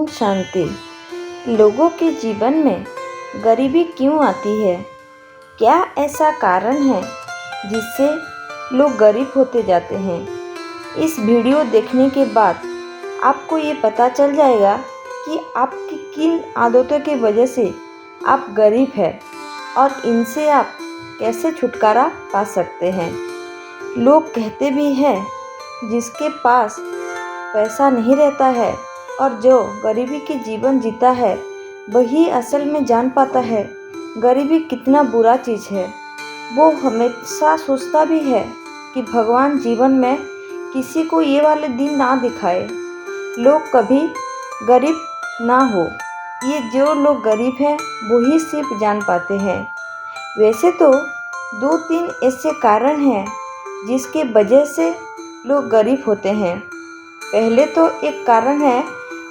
शांति। लोगों के जीवन में गरीबी क्यों आती है? क्या ऐसा कारण है जिससे लोग गरीब होते जाते हैं? इस वीडियो देखने के बाद आपको ये पता चल जाएगा कि आपकी किन आदतों की वजह से आप गरीब हैं और इनसे आप कैसे छुटकारा पा सकते हैं। लोग कहते भी हैं जिसके पास पैसा नहीं रहता है और जो गरीबी के जीवन जीता है वही असल में जान पाता है गरीबी कितना बुरा चीज़ है। वो हमेशा सोचता भी है कि भगवान जीवन में किसी को ये वाले दिन ना दिखाए, लोग कभी गरीब ना हो। ये जो लोग गरीब हैं वही सिर्फ जान पाते हैं। वैसे तो 2-3 ऐसे कारण हैं जिसके वजह से लोग गरीब होते हैं। पहले तो एक कारण है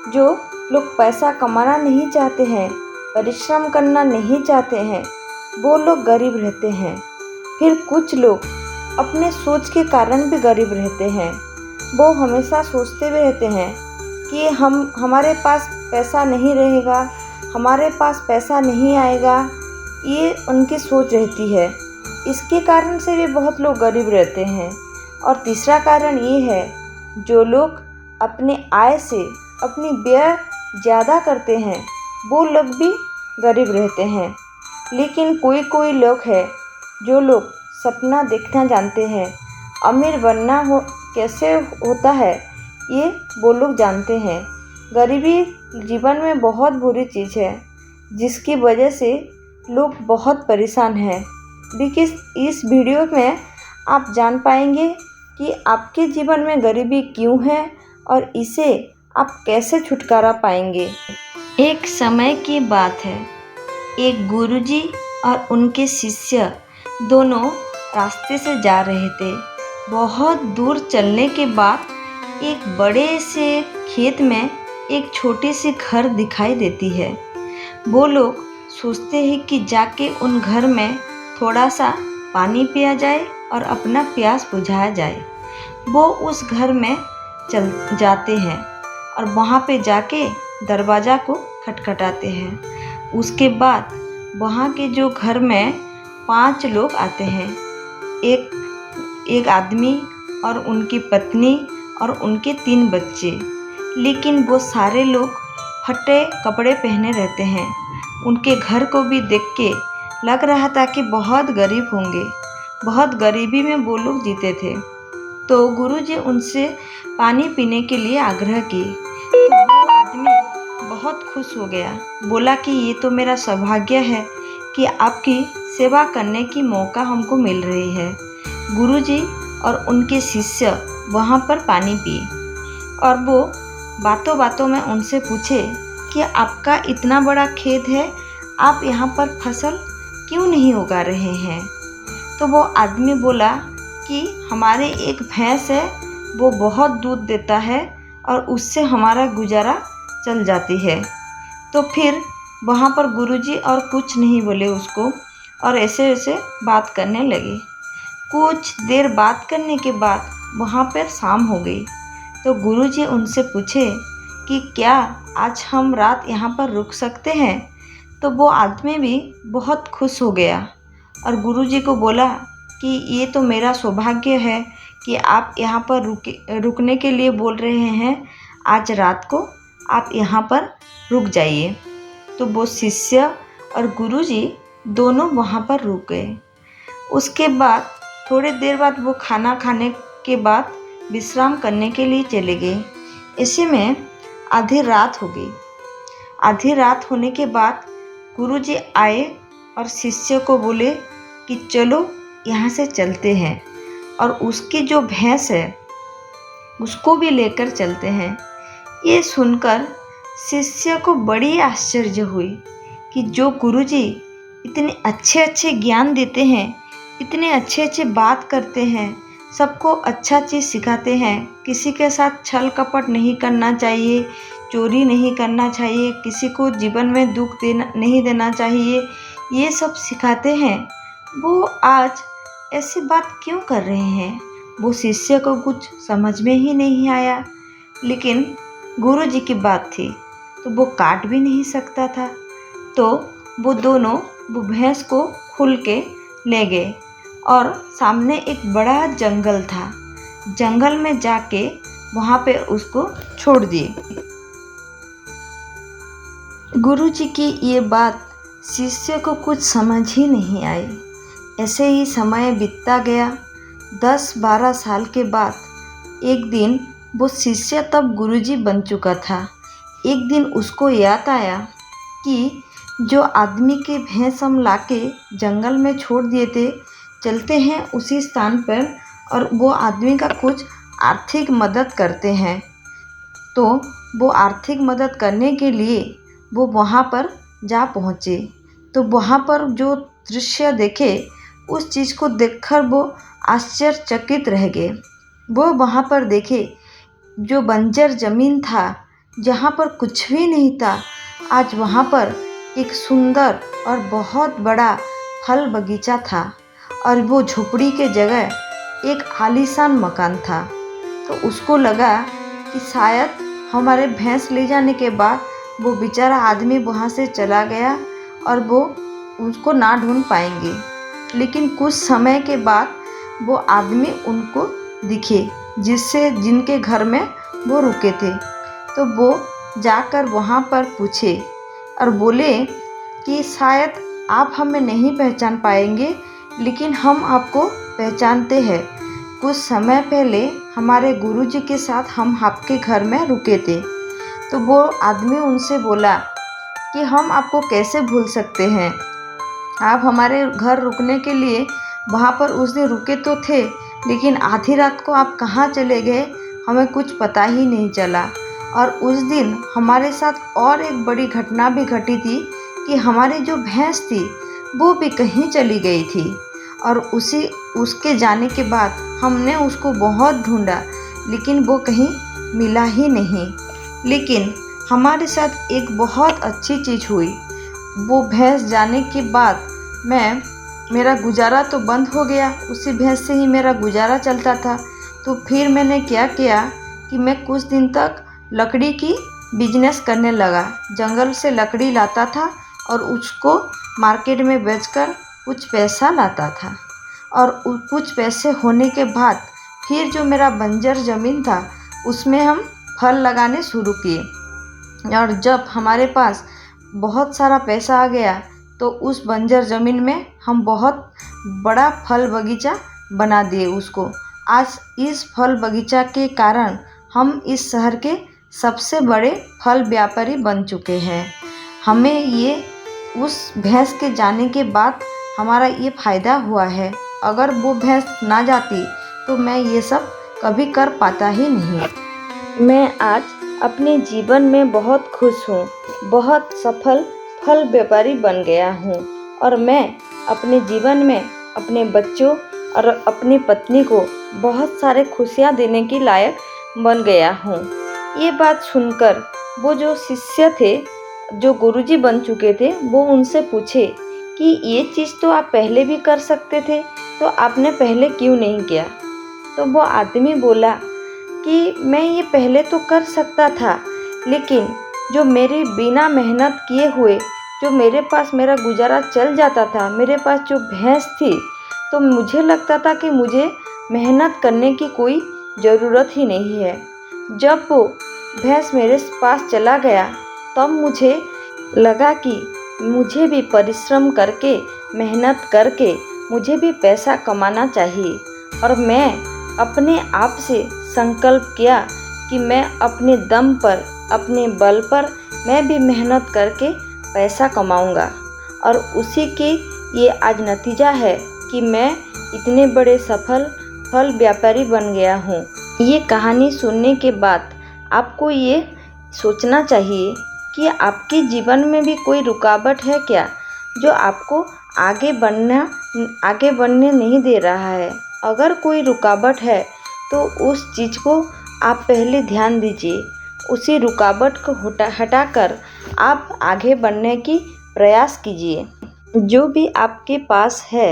जो लोग पैसा कमाना नहीं चाहते हैं, परिश्रम करना नहीं चाहते हैं, वो लोग गरीब रहते हैं। फिर कुछ लोग अपने सोच के कारण भी गरीब रहते हैं। वो हमेशा सोचते हुए रहते हैं कि हमारे पास पैसा नहीं रहेगा, हमारे पास पैसा नहीं आएगा, ये उनकी सोच रहती है। इसके कारण से भी बहुत लोग गरीब रहते हैं। और तीसरा कारण ये है, जो लोग अपने आय से अपनी व्यय ज़्यादा करते हैं वो लोग भी गरीब रहते हैं। लेकिन कोई कोई लोग हैं जो लोग सपना देखना जानते हैं, अमीर बनना कैसे होता है ये वो लोग जानते हैं। गरीबी जीवन में बहुत बुरी चीज़ है जिसकी वजह से लोग बहुत परेशान हैं। लेकिन इस वीडियो में आप जान पाएंगे कि आपके जीवन में गरीबी क्यों है और इसे आप कैसे छुटकारा पाएंगे। एक समय की बात है, एक गुरुजी और उनके शिष्य दोनों रास्ते से जा रहे थे। बहुत दूर चलने के बाद एक बड़े से खेत में एक छोटी सी घर दिखाई देती है। वो लोग सोचते हैं कि जाके उन घर में थोड़ा सा पानी पिया जाए और अपना प्यास बुझाया जाए। वो उस घर में चल जाते हैं और वहाँ पे जाके दरवाज़ा को खटखटाते हैं। उसके बाद वहाँ के जो घर में 5 लोग आते हैं, एक आदमी और उनकी पत्नी और उनके 3 बच्चे। लेकिन वो सारे लोग फटे कपड़े पहने रहते हैं। उनके घर को भी देख के लग रहा था कि बहुत गरीब होंगे, बहुत गरीबी में वो लोग जीते थे। तो गुरुजी उनसे पानी पीने के लिए आग्रह की तो वो आदमी बहुत खुश हो गया, बोला कि ये तो मेरा सौभाग्य है कि आपकी सेवा करने की मौका हमको मिल रही है। गुरुजी और उनके शिष्य वहाँ पर पानी पिए और वो बातों बातों में उनसे पूछे कि आपका इतना बड़ा खेत है, आप यहाँ पर फसल क्यों नहीं उगा रहे हैं? तो वो आदमी बोला कि हमारे एक भैंस है, वो बहुत दूध देता है और उससे हमारा गुजारा चल जाती है। तो फिर वहाँ पर गुरुजी और कुछ नहीं बोले उसको और ऐसे ऐसे बात करने लगे। कुछ देर बात करने के बाद वहाँ पर शाम हो गई। तो गुरुजी उनसे पूछे कि क्या आज हम रात यहाँ पर रुक सकते हैं? तो वो आदमी भी बहुत खुश हो गया और गुरुजी को बोला कि ये तो मेरा सौभाग्य है कि आप यहाँ पर रुकने के लिए बोल रहे हैं। आज रात को आप यहाँ पर रुक जाइए। तो वो शिष्य और गुरुजी दोनों वहाँ पर रुक गए। उसके बाद थोड़ी देर बाद वो खाना खाने के बाद विश्राम करने के लिए चले गए। ऐसे में आधी रात हो गई। आधी रात होने के बाद गुरुजी आए और शिष्य को बोले कि चलो यहाँ से चलते हैं और उसकी जो भैंस है उसको भी लेकर चलते हैं। ये सुनकर शिष्य को बड़ी आश्चर्य हुई कि जो गुरुजी इतने अच्छे अच्छे ज्ञान देते हैं, इतने अच्छे अच्छे बात करते हैं, सबको अच्छा चीज़ सिखाते हैं, किसी के साथ छल कपट नहीं करना चाहिए, चोरी नहीं करना चाहिए, किसी को जीवन में दुख नहीं देना चाहिए, ये सब सिखाते हैं, वो आज ऐसी बात क्यों कर रहे हैं? वो शिष्य को कुछ समझ में ही नहीं आया। लेकिन गुरुजी की बात थी तो तो वो काट भी नहीं सकता था। तो वो दोनों वो भैंस को खुल के ले गए और सामने एक बड़ा जंगल था। जंगल में जाके वहाँ पे उसको छोड़ दिए। गुरुजी की ये बात शिष्य को कुछ समझ ही नहीं आई। ऐसे ही समय बीतता गया। 10-12 साल के बाद एक दिन वो शिष्य तब गुरुजी बन चुका था। एक दिन उसको याद आया कि जो आदमी के भैंस हम लाके जंगल में छोड़ दिए थे, चलते हैं उसी स्थान पर और वो आदमी का कुछ आर्थिक मदद करते हैं। तो वो आर्थिक मदद करने के लिए वो वहाँ पर जा पहुँचे। तो वहाँ पर जो दृश्य देखे, उस चीज़ को देखकर वो आश्चर्यचकित रह गए। वो वहाँ पर देखे जो बंजर ज़मीन था, जहाँ पर कुछ भी नहीं था, आज वहाँ पर एक सुंदर और बहुत बड़ा फल बगीचा था और वो झोपड़ी के जगह एक आलीशान मकान था। तो उसको लगा कि शायद हमारे भैंस ले जाने के बाद वो बेचारा आदमी वहाँ से चला गया और वो उसको ना ढूंढ पाएंगे। लेकिन कुछ समय के बाद वो आदमी उनको दिखे जिनके घर में वो रुके थे। तो वो जाकर वहाँ पर पूछे और बोले कि शायद आप हमें नहीं पहचान पाएंगे, लेकिन हम आपको पहचानते हैं। कुछ समय पहले हमारे गुरुजी के साथ हम आपके घर में रुके थे। तो वो आदमी उनसे बोला कि हम आपको कैसे भूल सकते हैं, आप हमारे घर रुकने के लिए वहाँ पर उस दिन रुके तो थे, लेकिन आधी रात को आप कहाँ चले गए हमें कुछ पता ही नहीं चला। और उस दिन हमारे साथ और एक बड़ी घटना भी घटी थी कि हमारी जो भैंस थी वो भी कहीं चली गई थी और उसके जाने के बाद हमने उसको बहुत ढूंढा, लेकिन वो कहीं मिला ही नहीं। लेकिन हमारे साथ एक बहुत अच्छी चीज़ हुई। वो भैंस जाने के बाद मेरा गुजारा तो बंद हो गया, उसी भैंस से ही मेरा गुजारा चलता था। तो फिर मैंने क्या किया कि मैं कुछ दिन तक लकड़ी की बिजनेस करने लगा। जंगल से लकड़ी लाता था और उसको मार्केट में बेचकर कुछ पैसा लाता था। और कुछ पैसे होने के बाद फिर जो मेरा बंजर ज़मीन था उसमें हम फल लगाने शुरू किए। और जब हमारे पास बहुत सारा पैसा आ गया तो उस बंजर ज़मीन में हम बहुत बड़ा फल बगीचा बना दिए उसको। आज इस फल बगीचा के कारण हम इस शहर के सबसे बड़े फल व्यापारी बन चुके हैं। हमें ये उस भैंस के जाने के बाद हमारा ये फ़ायदा हुआ है। अगर वो भैंस ना जाती तो मैं ये सब कभी कर पाता ही नहीं। मैं आज अपने जीवन में बहुत खुश हूँ, बहुत सफल फल व्यापारी बन गया हूँ और मैं अपने जीवन में अपने बच्चों और अपनी पत्नी को बहुत सारे खुशियाँ देने की लायक बन गया हूँ। ये बात सुनकर वो जो शिष्य थे, जो गुरुजी बन चुके थे, वो उनसे पूछे कि ये चीज़ तो आप पहले भी कर सकते थे, तो आपने पहले क्यों नहीं किया। तो वो आदमी बोला कि मैं ये पहले तो कर सकता था, लेकिन जो मेरी बिना मेहनत किए हुए जो मेरे पास मेरा गुजारा चल जाता था, मेरे पास जो भैंस थी, तो मुझे लगता था कि मुझे मेहनत करने की कोई ज़रूरत ही नहीं है। जब वो भैंस मेरे पास चला गया तब मुझे लगा कि मुझे भी परिश्रम करके, मेहनत करके मुझे भी पैसा कमाना चाहिए। और मैं अपने आप से संकल्प किया कि मैं अपने दम पर, अपने बल पर मैं भी मेहनत करके पैसा कमाऊंगा। और उसी की ये आज नतीजा है कि मैं इतने बड़े सफल फल व्यापारी बन गया हूँ। ये कहानी सुनने के बाद आपको ये सोचना चाहिए कि आपके जीवन में भी कोई रुकावट है क्या, जो आपको आगे बढ़ने नहीं दे रहा है। अगर कोई रुकावट है तो उस चीज़ को आप पहले ध्यान दीजिए, उसी रुकावट को हटाकर आप आगे बढ़ने की प्रयास कीजिए। जो भी आपके पास है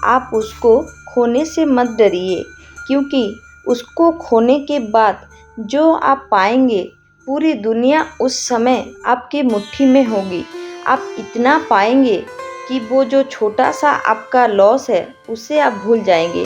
आप उसको खोने से मत डरिए, क्योंकि उसको खोने के बाद जो आप पाएंगे पूरी दुनिया उस समय आपकी मुट्ठी में होगी। आप इतना पाएंगे कि वो जो छोटा सा आपका लॉस है उसे आप भूल जाएंगे।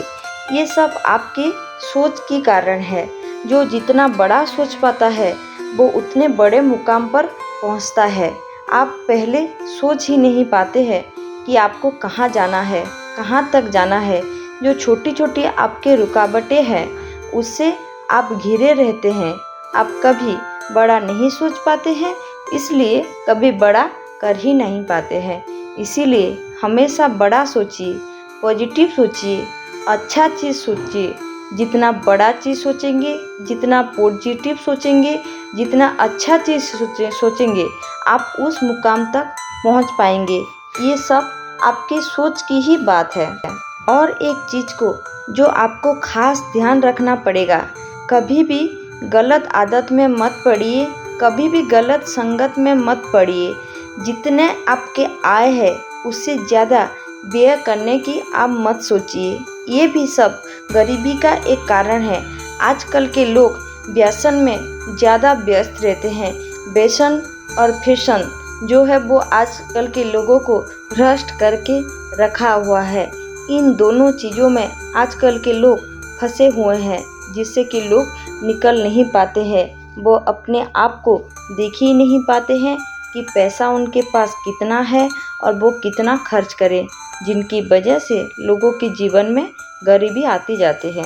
ये सब आपके सोच के कारण है। जो जितना बड़ा सोच पाता है वो उतने बड़े मुकाम पर पहुंचता है। आप पहले सोच ही नहीं पाते हैं कि आपको कहाँ जाना है, कहाँ तक जाना है। जो छोटी छोटी आपके रुकावटें हैं उससे आप घिरे रहते हैं। आप कभी बड़ा नहीं सोच पाते हैं, इसलिए कभी बड़ा कर ही नहीं पाते हैं। इसीलिए हमेशा बड़ा सोचिए, पॉजिटिव सोचिए, अच्छा चीज़ सोचिए। जितना बड़ा चीज़ सोचेंगे, जितना पॉजिटिव सोचेंगे, जितना अच्छा चीज़ सोचेंगे, आप उस मुकाम तक पहुंच पाएंगे। ये सब आपके सोच की ही बात है। और एक चीज़ को जो आपको खास ध्यान रखना पड़ेगा, कभी भी गलत आदत में मत पड़िए, कभी भी गलत संगत में मत पड़िए। जितने आपके आय है उससे ज़्यादा व्यय करने की आप मत सोचिए। ये भी सब गरीबी का एक कारण है। आजकल के लोग व्यसन में ज़्यादा व्यस्त रहते हैं। व्यसन और फैशन जो है वो आजकल के लोगों को भ्रष्ट करके रखा हुआ है। इन दोनों चीज़ों में आजकल के लोग फंसे हुए हैं, जिससे कि लोग निकल नहीं पाते हैं। वो अपने आप को देख ही नहीं पाते हैं कि पैसा उनके पास कितना है और वो कितना खर्च करें, जिनकी वजह से लोगों के जीवन में गरीबी आती जाती है।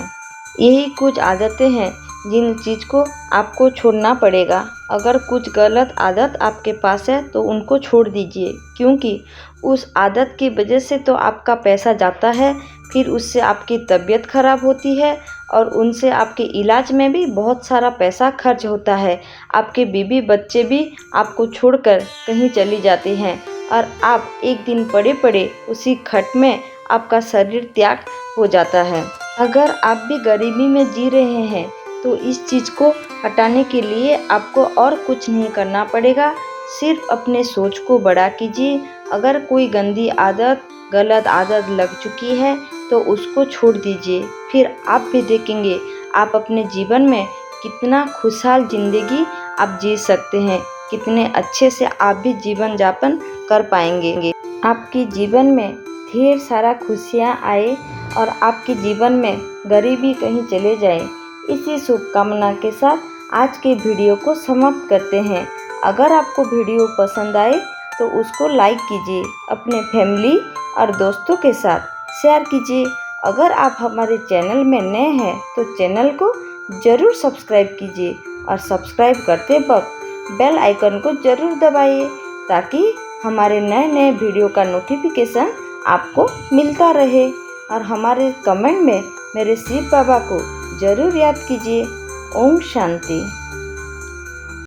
यही कुछ आदतें हैं जिन चीज़ को आपको छोड़ना पड़ेगा। अगर कुछ गलत आदत आपके पास है तो उनको छोड़ दीजिए, क्योंकि उस आदत की वजह से तो आपका पैसा जाता है, फिर उससे आपकी तबीयत खराब होती है और उनसे आपके इलाज में भी बहुत सारा पैसा खर्च होता है। आपके बीवी बच्चे भी आपको छोड़कर कहीं चली जाती हैं और आप एक दिन पड़े पड़े उसी खट में आपका शरीर त्याग हो जाता है। अगर आप भी गरीबी में जी रहे हैं तो इस चीज़ को हटाने के लिए आपको और कुछ नहीं करना पड़ेगा, सिर्फ अपने सोच को बड़ा कीजिए। अगर कोई गंदी आदत, गलत आदत लग चुकी है तो उसको छोड़ दीजिए। फिर आप भी देखेंगे आप अपने जीवन में कितना खुशहाल ज़िंदगी आप जी सकते हैं, कितने अच्छे से आप भी जीवन यापन कर पाएंगे। आपके जीवन में ढेर सारा खुशियाँ आए और आपके जीवन में गरीबी कहीं चले जाए। इसी शुभकामना के साथ आज के वीडियो को समाप्त करते हैं। अगर आपको वीडियो पसंद आए तो उसको लाइक कीजिए, अपने फैमिली और दोस्तों के साथ शेयर कीजिए। अगर आप हमारे चैनल में नए हैं तो चैनल को ज़रूर सब्सक्राइब कीजिए और सब्सक्राइब करते वक्त बेल आइकन को ज़रूर दबाइए, ताकि हमारे नए नए वीडियो का नोटिफिकेशन आपको मिलता रहे। और हमारे कमेंट में मेरे शिव बाबा को ज़रूर याद कीजिए। ओम शांति।